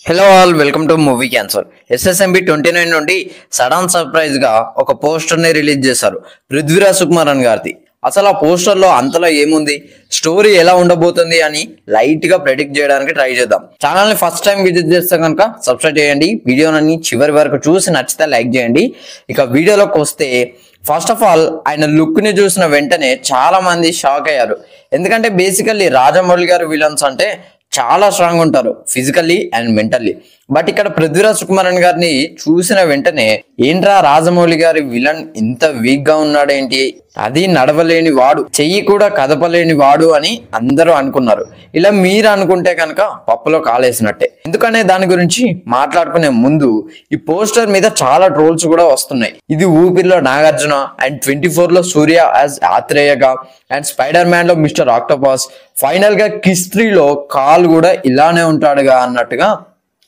Hello all, welcome to movie cancer. SSMB 29 నుండి sudden surprise గా ఒక పోస్టర్ ని రిలీజ్ చేశారు పృథ్వీరాజ్ సుకుమారన్ గారిది. అసలు ఆ పోస్టర్ లో అంతలో ఏముంది, స్టోరీ ఎలా ఉండబోతుంది అని లైట్ గా ప్రెడిక్ట్ చేయడానికి ట్రై చేద్దాం. ఛానల్ ని ఫస్ట్ టైం విజిట్ చేస్తే కనుక సబ్స్క్రైబ్ చేయండి, వీడియోని చివరి వరకు చూసి నచ్చితే లైక్ చేయండి. ఇక వీడియోలోకి వస్తే, ఫస్ట్ ఆఫ్ ఆల్ ఆయన లుక్ ని చూసిన వెంటనే చాలా మంది షాక్ అయ్యారు. ఎందుకంటే బేసికల్లీ రాజమౌళి గారు విలన్స్ అంటే చాలా స్ట్రాంగ్ ఉంటారు ఫిజికల్లీ అండ్ మెంటల్లీ. బట్ ఇక్కడ పృథ్వీరాజ్ సుకుమారన్ గారిని చూసిన వెంటనే ఏంట్రా రాజమౌళి గారి విలన్ ఇంత వీక్ గా ఉన్నాడేంటి, అది నడవలేని వాడు, చెయ్యి కూడా కదపలేని వాడు అని అందరూ అనుకున్నారు. ఇలా మీరు అనుకుంటే కనుక పప్పులో కాలేసినట్టే. ఎందుకనే దాని గురించి మాట్లాడుకునే ముందు ఈ పోస్టర్ మీద చాలా ట్రోల్స్ కూడా వస్తున్నాయి. ఇది ఊపిరిలో నాగార్జున అండ్ 24 లో సూర్య యాజ్ ఆత్రేయగా అండ్ స్పైడర్ మ్యాన్ లో మిస్టర్ ఆక్టోపస్, ఫైనల్ గా కిస్ట్రీలో కాల్ కూడా ఇలానే ఉంటాడుగా అన్నట్టుగా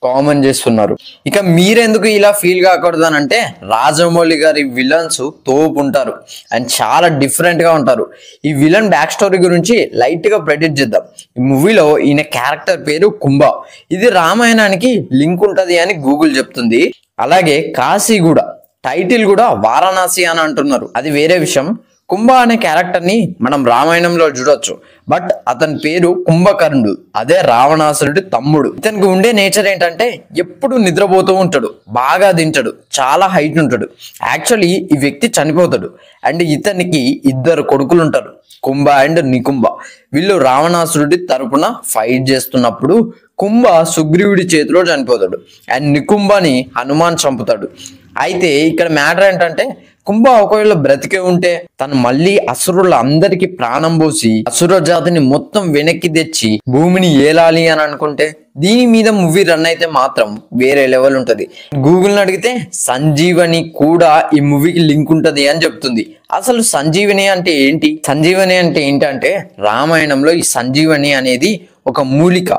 కామెంట్ చేస్తున్నారు. ఇక మీరెందుకు ఇలా ఫీల్ కాకూడదు అని అంటే, రాజమౌళి గారి విలన్స్ తోపు ఉంటారు అండ్ చాలా డిఫరెంట్ గా ఉంటారు. ఈ విలన్ బ్యాక్ స్టోరీ గురించి లైట్ గా ప్రెడిక్ట్ చేద్దాం. ఈ మూవీలో ఈయన క్యారెక్టర్ పేరు కుంభ. ఇది రామాయణానికి లింక్ ఉంటది అని గూగుల్ చెప్తుంది. అలాగే కాశీ కూడా, టైటిల్ కూడా వారణాసి అని అంటున్నారు, అది వేరే విషయం. కుంభ అనే క్యారెక్టర్ ని మనం రామాయణంలో చూడొచ్చు, బట్ అతని పేరు కుంభకర్ణుడు, అదే రావణాసురుడి తమ్ముడు. ఇతనికి ఉండే నేచర్ ఏంటంటే ఎప్పుడు నిద్రపోతూ ఉంటాడు, బాగా తింటాడు, చాలా హైట్ ఉంటాడు. యాక్చువల్లీ ఈ వ్యక్తి చనిపోతాడు అండ్ ఇతనికి 2 కొడుకులు ఉంటారు, కుంభ అండ్ నికుంభ. వీళ్ళు రావణాసురుడి తరపున ఫైట్ చేస్తున్నప్పుడు కుంభ సుగ్రీవుడి చేతిలో చనిపోతాడు అండ్ నికుంభని హనుమాన్ చంపుతాడు. అయితే ఇక్కడ మ్యాటర్ ఏంటంటే, కుంభ ఒకవేళ బ్రతికే ఉంటే తను మళ్ళీ అసురుల అందరికి ప్రాణం పోసి అసుర జాతిని మొత్తం వెనక్కి తెచ్చి భూమిని ఏలాలి అని అనుకుంటే, దీని మీద మూవీ రన్ అయితే మాత్రం వేరే లెవెల్ ఉంటది. గూగుల్ ని అడిగితే సంజీవని కూడా ఈ మూవీకి లింక్ ఉంటది అని చెప్తుంది. అసలు సంజీవని అంటే ఏంటి? సంజీవని అంటే ఏంటంటే, రామాయణంలో ఈ సంజీవని అనేది ఒక మూలిక.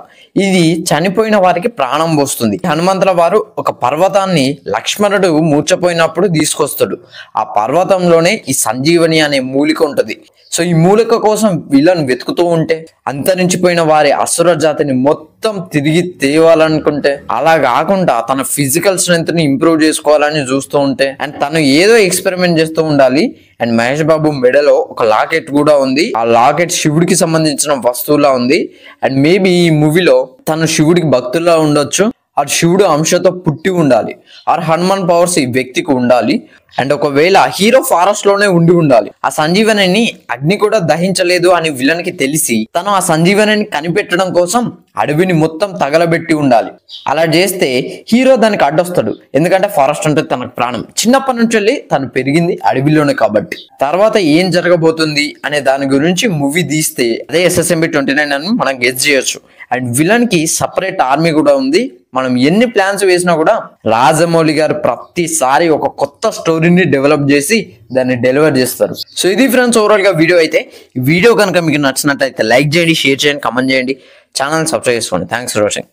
ఇది చనిపోయిన వారికి ప్రాణం పోస్తుంది. హనుమంతుల వారు ఒక పర్వతాన్ని లక్ష్మణుడు మూర్చపోయినప్పుడు తీసుకొస్తాడు. ఆ పర్వతంలోనే ఈ సంజీవని అనే మూలిక ఉంటది. సో ఈ మూలిక కోసం విలన్ వెతుకుతూ ఉంటే, అంతరించిపోయిన వారి అసుర జాతిని మొత్తం తిరిగి తేవాలనుకుంటే, అలా కాకుండా తన ఫిజికల్ స్ట్రెంత్ ని ఇంప్రూవ్ చేసుకోవాలని చూస్తూ ఉంటే, అండ్ తను ఏదో ఎక్స్పెరిమెంట్ చేస్తూ ఉండాలి. అండ్ మహేష్ బాబు మెడలో ఒక లాకెట్ కూడా ఉంది. ఆ లాకెట్ శివుడికి సంబంధించిన వస్తువులా ఉంది. అండ్ మేబీ ఈ మూవీలో తను శివుడికి భక్తుల్లా ఉండొచ్చు, ఆ శివుడు అంశతో పుట్టి ఉండాలి, ఆర్ హనుమాన్ పవర్స్ ఈ వ్యక్తికి ఉండాలి. అండ్ ఒకవేళ హీరో ఫారెస్ట్ లోనే ఉండాలి. ఆ సంజీవనిని అగ్ని కూడా దహించలేదు అని విలన్ కి తెలిసి, తను ఆ సంజీవనిని కనిపెట్టడం కోసం అడవిని మొత్తం తగలబెట్టి ఉండాలి. అలా చేస్తే హీరో దానికి అడ్డొస్తాడు, ఎందుకంటే ఫారెస్ట్ అంటే తనకు ప్రాణం. చిన్నప్పటి నుంచి వెళ్ళి తను పెరిగింది అడవిలోనే కాబట్టి. తర్వాత ఏం జరగబోతుంది అనే దాని గురించి మూవీ తీస్తే అదే SSMB 29 అని మనం గెస్ చేయొచ్చు. అండ్ విలన్ కి సపరేట్ ఆర్మీ కూడా ఉంది. మనం ఎన్ని ప్లాన్స్ వేసినా కూడా రాజమౌళి గారు ప్రతిసారి ఒక కొత్త స్టోరీని డెవలప్ చేసి దాన్ని డెలివర్ చేస్తారు. సో ఇది ఫ్రెండ్స్ ఓవరాల్ గా వీడియో అయితే. ఈ వీడియో కనుక మీకు నచ్చినట్లయితే లైక్ చేయండి, షేర్ చేయండి, కామెంట్ చేయండి, ఛానల్ సబ్స్క్రైబ్ చేసుకోండి. Thanks for watching.